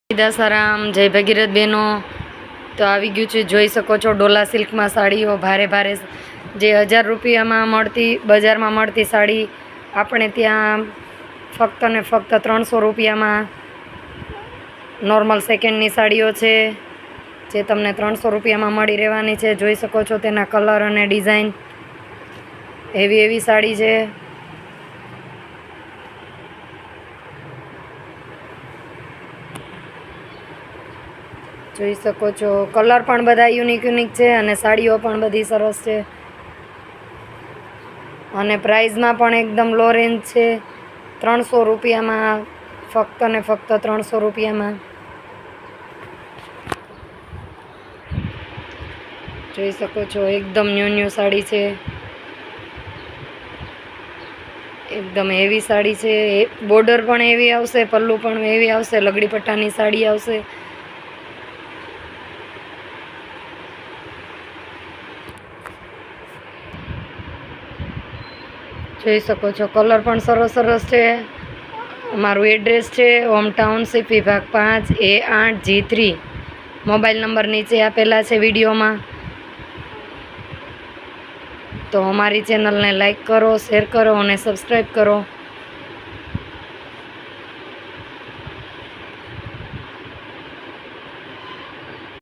દાસારામ જય ભગીરથ બહેનો। તો આવી ગયું છે, જોઈ શકો છો ડોલા સિલ્કમાં સાડીઓ ભારે ભારે જે 1000 રૂપિયામાં મળતી બજારમાં મળતી સાડી આપણે ત્યાં ફક્ત ને ફક્ત 300 રૂપિયામાં નોર્મલ સેકન્ડની સાડીઓ છે જે તમને 300 રૂપિયામાં મળી રહેવાની છે। જોઈ શકો છો તેના કલર અને ડિઝાઇન એવી સાડી છે। જોઈ શકો છો કલર પણ બધા યુનિક છે અને સાડીઓ પણ બધી સરસ છે અને પ્રાઇસમાં પણ એકદમ લો રેન્જ છે। 300 રૂપિયામાં ફક્ત ને ફક્ત 300 રૂપિયામાં જોઈ શકો છો। એકદમ ન્યૂ સાડી છે, એકદમ હેવી સાડી છે। બોર્ડર પણ એવી આવશે, પલ્લુ પણ એવી આવશે, લગડી પટ્ટાની સાડી આવશે। જોઈ શકો છો કલર પણ સરસ છે। અમારું એડ્રેસ છે હોમ ટાઉનશીપ વિભાગ 5 A8 G3। મોબાઈલ નંબર નીચે આપેલા છે વિડીયોમાં। તો અમારી ચેનલને લાઈક કરો, શેર કરો અને સબસ્ક્રાઈબ કરો।